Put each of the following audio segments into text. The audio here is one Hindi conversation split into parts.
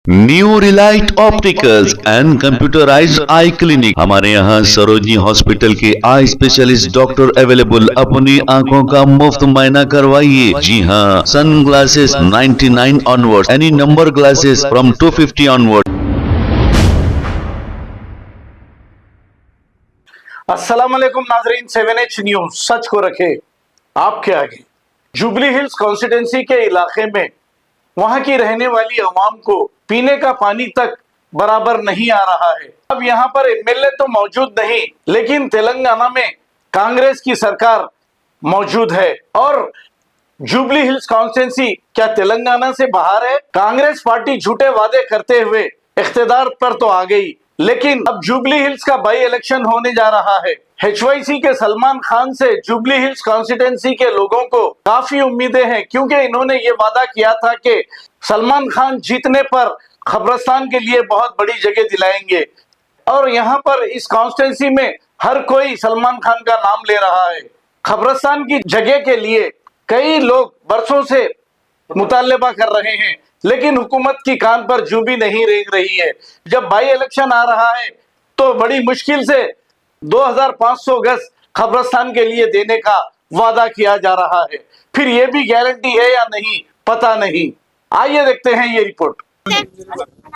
New Relight opticals and computerised I clinic. हमारे यहाँ सरोजनी हॉस्पिटल के आई स्पेशलिस्ट डॉक्टर अवेलेबल। अपनी आंखों का मुफ्त मुआयना करवाइए। जी हाँ, sunglasses 99 onward, any number glasses from 250 onward. अस्सलाम वालेकुम नाजरीन, 7H न्यूज सच को रखे आपके आगे। जुबली हिल्स कॉन्स्टिट्यूंसी के इलाके में वहां की रहने वाली अवाम को पीने का पानी तक बराबर नहीं आ रहा है। अब यहाँ पर एमएलए तो मौजूद नहीं, लेकिन तेलंगाना में कांग्रेस की सरकार मौजूद है। और जुबली हिल्स कॉन्स्टिट्यूंसी क्या तेलंगाना से बाहर है? कांग्रेस पार्टी झूठे वादे करते हुए इख्तिदार पर तो आ गई, लेकिन अब जुबली हिल्स का बाई इलेक्शन होने जा रहा है। HYC के सलमान खान से जुबली हिल्स कॉन्स्टिट्यूंसी के लोगों को काफी उम्मीदें हैं, क्योंकि इन्होंने ये वादा किया था कि सलमान खान जीतने पर खबरस्तान के लिए बहुत बड़ी जगह दिलाएंगे। और यहाँ पर इस कॉन्स्टिट्यूंसी में हर कोई सलमान खान का नाम ले रहा है। खबरस्तान की जगह के लिए कई लोग बरसों से मुतालबा कर रहे हैं, लेकिन हुकूमत की कान पर जू भी नहीं रेंग रही है। जब बाई इलेक्शन आ रहा है तो बड़ी मुश्किल से 2500 गज खबरस्तान के लिए देने का वादा किया जा रहा है। फिर ये भी गारंटी है या नहीं, पता नहीं। आइए देखते हैं ये रिपोर्ट।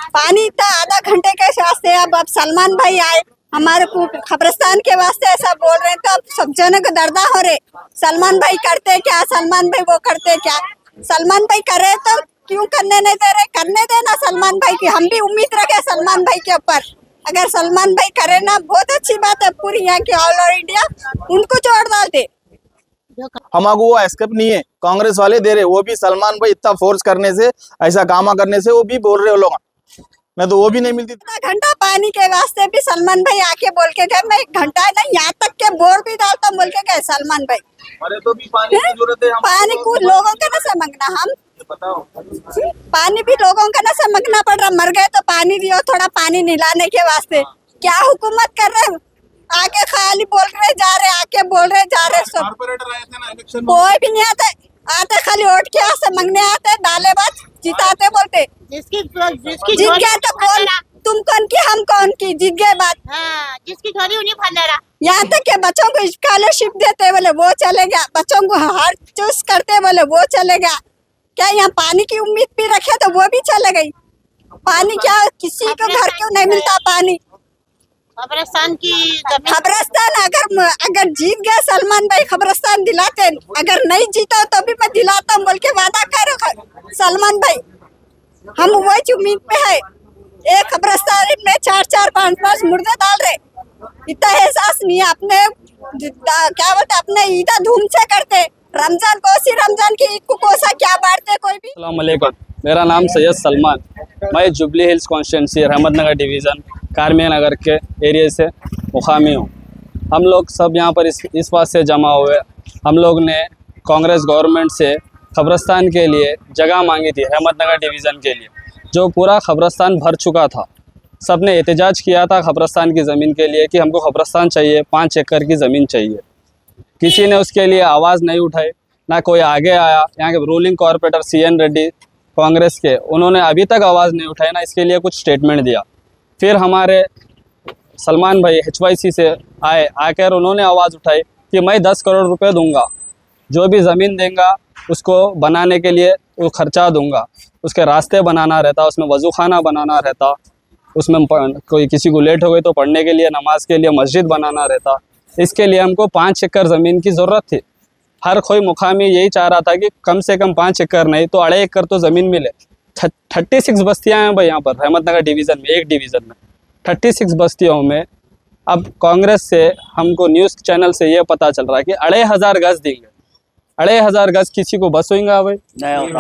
पानी था आधा घंटे के वास्ते, अब सलमान भाई आए हमारे को खबरस्तान के वास्ते ऐसा बोल रहे हैं, तो अब सब जने को दर्दा हो रहे। सलमान भाई करते क्या, सलमान भाई वो करते क्या। सलमान भाई करे तो क्यों करने नहीं दे रहे? करने देना सलमान भाई की, हम भी उम्मीद रखे सलमान भाई के ऊपर। अगर सलमान भाई करे ना, बहुत अच्छी बात है। पूरी यहाँ की ऑल ओवर इंडिया उनको जोड़ डाल दे। हमारे वो एस्केप नहीं है, कांग्रेस वाले दे रहे, वो भी सलमान भाई इतना फोर्स करने से, ऐसा कामा करने से वो भी बोल रहे हो लोग, मैं तो वो भी नहीं मिलती। आधा घंटा पानी के वास्ते भी सलमान भाई आके बोल के गए, मैं 1 घंटा नहीं यहाँ तक के बोर भी डालता बोल के गए सलमान भाई। अरे तो भी पानी की जरूरत है, पानी को लोगों का ना समझना, हम बताओ पानी भी लोगों का ना समझना पड़ रहा। मर गए तो पानी दियो, थोड़ा पानी निलाने के वास्ते। क्या हुकूमत कर रहे? आके खाली बोल रहे जा रहे, आके बोल रहे जा रहे। सब कारपोरेटर आए थे ना इलेक्शन में, कोई भी नहीं आते खाली वोट के वास्ते मांगने आते, डालेबाज जिताते बोलते। जिसकी जीत गया तो कौन, तुम कौन की हम कौन की, जीत गए बात। जिसकी झोली उन्हीं फंदेरा। यहाँ तक के बच्चों को स्कॉलरशिप देते बोले वो चले गया, बच्चों को हर चूज करते बोले वो चले गया। क्या यहाँ पानी की उम्मीद भी रखे तो वो भी चले गई। पानी क्या किसी को घर क्यों नहीं मिलता पानी? खबरस्तान की खबरस्तान अगर जीत गया सलमान भाई खबरस्तान दिलाते, अगर नहीं जीता तो भी मैं दिलाता हूँ बोल के वादा करो सलमान भाई। हम वही उम्मीद पे है। एक खबरस्तान में 4-4, 5-5 मुर्दे डाल रहे, इतना एहसास नहीं है। अपने क्या बोलते अपने ईदा धूम से करते, रमजान रमजान की ईद को कोसा क्या बांटते कोई भी। अस्सलाम वालेकुम, मेरा नाम सैयद सलमान, मैं जुबली हिल्स कॉन्स्टिट्यूंसी रहमतनगर डिवीज़न कारमिया नगर के एरिया से मुकामी हूँ। हम लोग सब यहाँ पर इस बात से जमा हुए, हम लोग ने कांग्रेस गवर्नमेंट से खबरस्तान के लिए जगह मांगी थी रहमतनगर डिवीज़न के लिए, जो पूरा खबरस्तान भर चुका था। सब ने एहतजाज किया था खबरस्तान की ज़मीन के लिए कि हमको खबरस्तान चाहिए, 5 एकड़ की ज़मीन चाहिए। किसी ने उसके लिए आवाज़ नहीं उठाई, ना कोई आगे आया। यहाँ के ruling corporator CN Reddy Congress के, उन्होंने अभी तक आवाज़ नहीं उठाई, ना इसके लिए कुछ स्टेटमेंट दिया। फिर हमारे सलमान भाई HYC से आकर उन्होंने आवाज़ उठाई कि मैं 10 करोड़ रुपए दूंगा, जो भी ज़मीन देगा उसको बनाने के लिए वो खर्चा दूंगा। उसके रास्ते बनाना रहता, उसमें वज़ू खाना बनाना रहता, उसमें कोई किसी को लेट हो गई तो पढ़ने के लिए, नमाज के लिए मस्जिद बनाना रहता। इसके लिए हमको 5 एकड़ ज़मीन की ज़रूरत थी। हर कोई मुकामी यही चाह रहा था कि कम से कम 5 एकड़ नहीं तो 2.5 एकड़ तो ज़मीन मिले। 36 बस्तियाँ हैं भाई यहाँ पर रहमतनगर डिवीज़न में, एक डिवीज़न में 36 बस्तियों में। अब कांग्रेस से हमको न्यूज़ चैनल से ये पता चल रहा है कि 2,500 गज देंगे। 2,500 गज किसी को बस होगा भाई?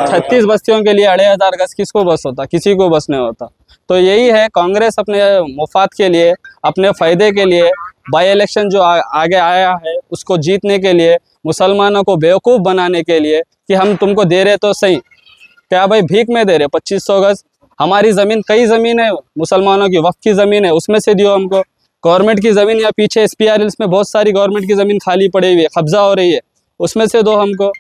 36 बस्तियों के लिए 2,500 गज किसको बस होता? किसी को बस नहीं होता। तो यही है, कांग्रेस अपने मुफाद के लिए, अपने फ़ायदे के लिए बाई इलेक्शन जो आगे आया है उसको जीतने के लिए, मुसलमानों को बेवकूफ़ बनाने के लिए कि हम तुमको दे रहे तो सही, क्या भाई भीख में दे रहे 2500 गज? हमारी ज़मीन, कई ज़मीन है मुसलमानों की, वक्फ की ज़मीन है, उसमें से दियो हमको। गवर्नमेंट की ज़मीन या पीछे SPR हिल्स में बहुत सारी गवर्नमेंट की ज़मीन खाली पड़ी हुई है, कब्जा हो रही है, उसमें से दो हमको।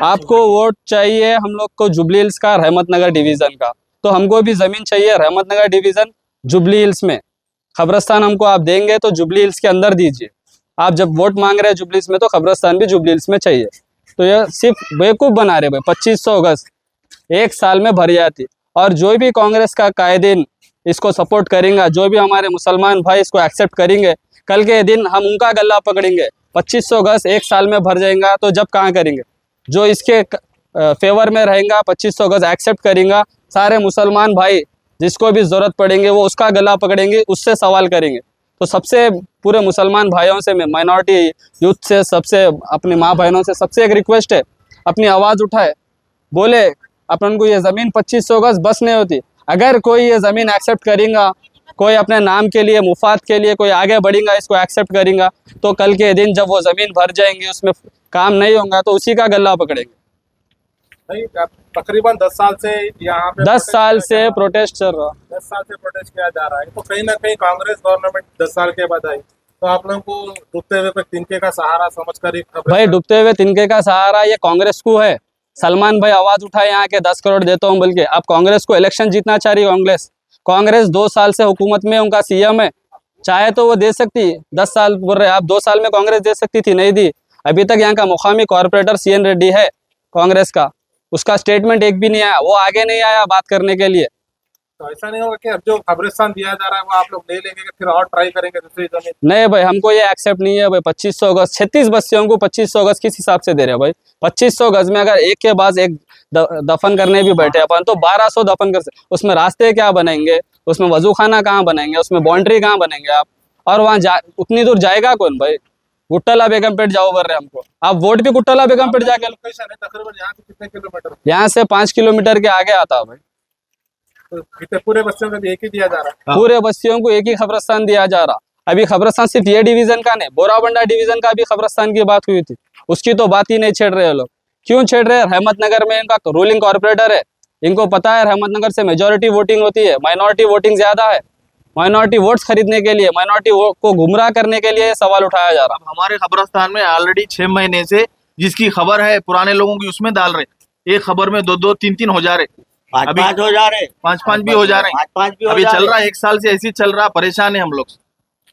आपको वोट चाहिए हम लोग को जुबली हिल्स का, रहमतनगर डिवीज़न का। तो हमको भी ज़मीन चाहिए रहमतनगर डिवीज़न जुबली हिल्स में। खबरस्तान हमको आप देंगे तो जुबली हिल्स के अंदर दीजिए। आप जब वोट मांग रहे हैं जुबली हिल्स में तो खबरस्तान भी जुबली हिल्स में चाहिए। तो यह सिर्फ बेवकूफ़ बना रहे भाई। 2500 गज एक साल में भर जाती। और जो भी कांग्रेस का कायदीन इसको सपोर्ट करेंगे, जो भी हमारे मुसलमान भाई इसको एक्सेप्ट करेंगे, कल के दिन हम उनका गला पकड़ेंगे। 2500 गज एक साल में भर जाएगा तो जब कहाँ करेंगे? जो इसके फेवर में रहेगा 2500 गज एक्सेप्ट करेंगे, सारे मुसलमान भाई जिसको भी ज़रूरत पड़ेंगे वो उसका गला पकड़ेंगे, उससे सवाल करेंगे। तो सबसे पूरे मुसलमान भाइयों से, मैं माइनॉरिटी यूथ से, सबसे अपने माँ बहनों से सबसे एक रिक्वेस्ट है, अपनी आवाज़ उठाए, बोले अपन को ये ज़मीन 2500 गज बस नहीं होती। अगर कोई ये ज़मीन एक्सेप्ट करेगा, कोई अपने नाम के लिए, मुफाद के लिए कोई आगे बढ़ेगा, इसको एक्सेप्ट करेगा, तो कल के दिन जब वो ज़मीन भर जाएंगे, उसमें काम नहीं होगा तो उसी का गला पकड़ेंगे। भाई तकरीबन 10 साल से यहाँ पे 10 साल से प्रोटेस्ट चल रहा। 10 साल से प्रोटेस्ट किया जा रहा है। तो कहीं ना कहीं कांग्रेस गवर्नमेंट 10 साल के बाद आई, तो आप लोगों को डूबते हुए तिनके का सहारा समझकर ही भाई डूबते हुए तिनके का सहारा ये कांग्रेस को है। सलमान भाई आवाज़ उठाए यहाँ के 10 करोड़ देता हूँ बोल के। अब कांग्रेस को इलेक्शन जीतना चाह रही है। कांग्रेस 2 साल से हुकूमत में, उनका सीएम है, चाहे तो वो दे सकती। 10 साल बोल रहे आप, 2 साल में कांग्रेस दे सकती थी, नहीं दी। अभी तक यहाँ का मुकामी कॉर्पोरेटर CN रेड्डी है कांग्रेस का, उसका स्टेटमेंट एक भी नहीं आया, वो आगे नहीं आया बात करने के लिए। तो ऐसा नहीं होगा कि अब जो खबरिस्तान दिया जा रहा है वो आप लोग ले लेंगे कि फिर और ट्राई करेंगे दूसरी जमीन? नहीं भाई, हमको ये एक्सेप्ट नहीं है भाई। 2500 गज 36 बस्तियों को 2500 गज किस हिसाब से दे रहे हैं भाई? 2500 गज में अगर एक के बाद एक दफन करने भी बैठे अपन तो 1200 दफन कर सकते। उसमें रास्ते क्या बनाएंगे, उसमें वजू खाना कहाँ बनाएंगे, उसमें बाउंड्री कहाँ बनेंगे आप? और वहाँ उतनी दूर जाएगा कौन भाई? गुट्टला बेगमपेट जाओ बोल रहे हमको। आप वोट भी गुट्टला बेगमपेट जाके। लोकेशन है तकरीबन यहाँ से कितने किलोमीटर? यहाँ से 5 किलोमीटर के आगे आता है भाई। तो कितने पूरे बस्तियों का भी एक ही दिया जा रहा है? पूरे बस्तियों को एक ही खबरस्तान दिया जा रहा। अभी खबरस्तान सिर्फ ये डिवीजन का नहीं, बोराबंडा डिवीजन का भी खबरस्तान की बात हुई थी, उसकी तो बात ही नहीं छेड़ रहे लोग। क्यों छेड़ रहे हैं? रहमतनगर में इनका रूलिंग कॉर्पोरेटर है, इनको पता है रहमतनगर से मेजोरिटी वोटिंग होती है, माइनॉरिटी वोटिंग ज्यादा है। माइनॉरिटी वोट्स खरीदने के लिए, माइनॉरिटी को गुमराह करने के लिए ये सवाल उठाया जा रहा। हमारे खबरस्तान में ऑलरेडी 6 महीने से जिसकी खबर है पुराने लोगों की, उसमें डाल रहे। एक खबर में 2-2, 3-3 हो जा रहे, अभी 5 हो जा रहे, 5-5 भी हो जा रहे। 5 भी हो अभी जा चल रहे। रहा है, 1 साल से ऐसे ही चल रहा, परेशान है हम लोग।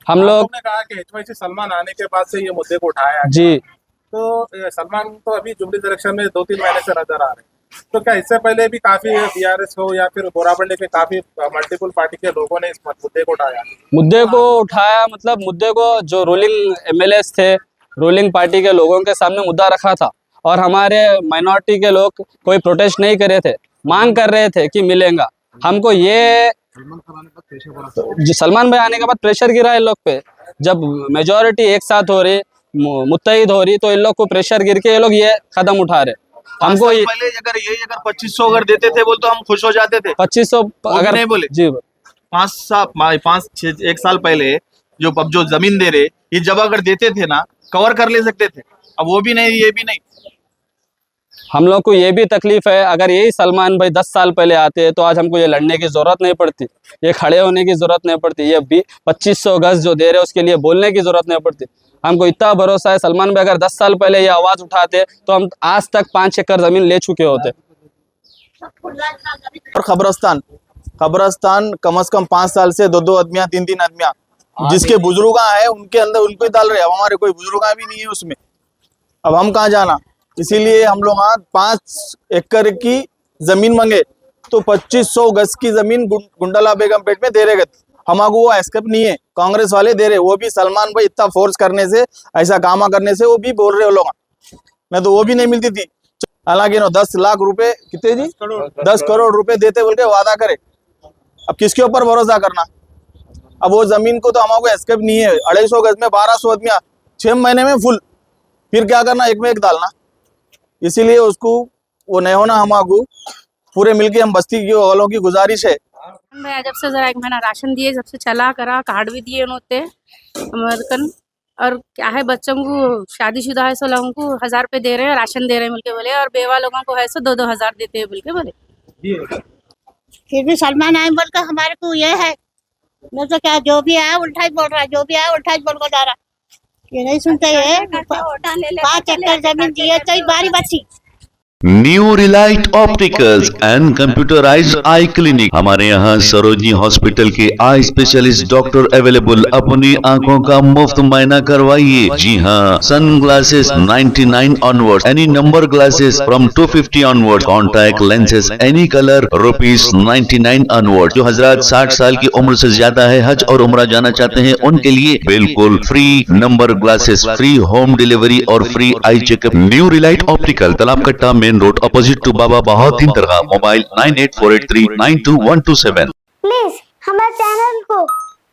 हम लोग ने कहा कि HYC सलमान आने के बाद से ये मुद्दे को उठाया है। जी, तो सलमान तो अभी जुबली इलेक्शन में 2-3 महीने से नजर आ रहे हैं। तो क्या इससे पहले भी काफी BRS हो या फिर बोराबंडे के काफी मल्टीपल पार्टी के लोगों ने इस मुद्दे को उठाया? मतलब मुद्दे को जो रूलिंग MLAs थे, रूलिंग पार्टी के लोगों के सामने मुद्दा रखा था, और हमारे माइनॉरिटी के लोग कोई प्रोटेस्ट नहीं कर रहे थे, मांग कर रहे थे कि मिलेगा हमको। ये जो सलमान भाई आने के बाद प्रेशर गिरा इन लोग पे। जब मेजोरिटी एक साथ हो रही, मुत्तहिद हो रही, तो इन लोग को प्रेशर गिर के ये लोग ये कदम उठा रहे। हमको ये पहले अगर 2500 अगर देते थे बोल तो हम खुश हो जाते थे। 2500 अगर नहीं बोले जी 1 साल पहले जो अब जो जमीन दे रहे, ये जब अगर देते थे ना कवर कर ले सकते थे। अब वो भी नहीं, ये भी नहीं। हम लोग को ये भी तकलीफ है, अगर यही सलमान भाई 10 साल पहले आते तो आज हमको ये लड़ने की जरूरत नहीं पड़ती, ये खड़े होने की जरूरत नहीं पड़ती, ये भी 2500 गज जो दे रहे उसके लिए बोलने की जरूरत नहीं पड़ती। हमको इतना भरोसा है, सलमान भाई अगर 10 साल पहले ये आवाज उठाते तो हम आज तक 5 एकड़ जमीन ले चुके होते। और खबरस्तान कम से कम 5 साल से 2-2 आदमियां, 3-3 आदमियां जिसके बुजुर्ग है उनके अंदर उनको ही डाल रहे। अब हमारे कोई बुजुर्ग भी नहीं है उसमें, अब हम कहाँ जाना? इसीलिए हम लोग 5 एकड़ की जमीन मांगे तो 2500 गज की जमीन गुंडला बेगमपेट में दे रहे। हमारे वो एस्केप नहीं है, कांग्रेस वाले दे रहे। वो भी सलमान भाई इतना फोर्स करने से, ऐसा काम करने से वो भी बोल रहे हो लोग, मैं तो वो भी नहीं मिलती थी। हालांकि 10 लाख रुपए कितने जी 10 करोड़ रुपए देते बोल के वादा करे। अब किसके ऊपर भरोसा करना? अब वो जमीन को तो हमारे एस्केप नहीं है। 250 गज में 1200 आदमियां 6 महीने में फुल, फिर क्या करना? एक में एक डालना। इसीलिए उसको वो नहीं होना। हमारे पूरे मिलके हम बस्ती के वालों की गुजारिश है। मैं जब से जरा 1 महीना राशन दिए, जब से चला करा, कार्ड भी दिए उन्होंने अमेरिकन। और क्या है, बच्चों को शादीशुदा है सो लोगों को 1000 रुपये दे रहे हैं, राशन दे रहे हैं बोल के बोले, और बेवा लोगों को है सो 2-2 हज़ार देते हैं बोल के बोले। फिर भी सलमान आए बोल कर हमारे को ये है, मैं तो क्या जो भी आया उल्टा ही बोल रहा है, जो भी आया उल्टा ही बोल कर जा रहा। ये नहीं सुनते है। 5 एकड़ जमीन दिए तो बारी बची। New Relight opticals and computerised I clinic. हमारे यहाँ सरोजनी हॉस्पिटल के आई स्पेशलिस्ट डॉक्टर अवेलेबल। अपनी आंखों का मुफ्त मायना करवाइए। जी हाँ, sunglasses 99 onward, any number glasses from 250 onward, contact lenses any colour ₹99 onward. जो हजरात 60 साल की उम्र से ज्यादा है, हज और उम्रा जाना चाहते हैं, उनके लिए बिल्कुल free number glasses, free home delivery और free eye checkup. New Relite optical, Talab Katta, main road, opposite to Baba Bahauddin Dargah. Mobile 9848392127। Please हमारे चैनल को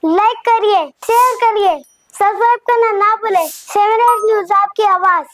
लाइक करिए, शेयर करिए, सब्सक्राइब करना ना भूले। 7 न्यूज़ आपकी आवाज।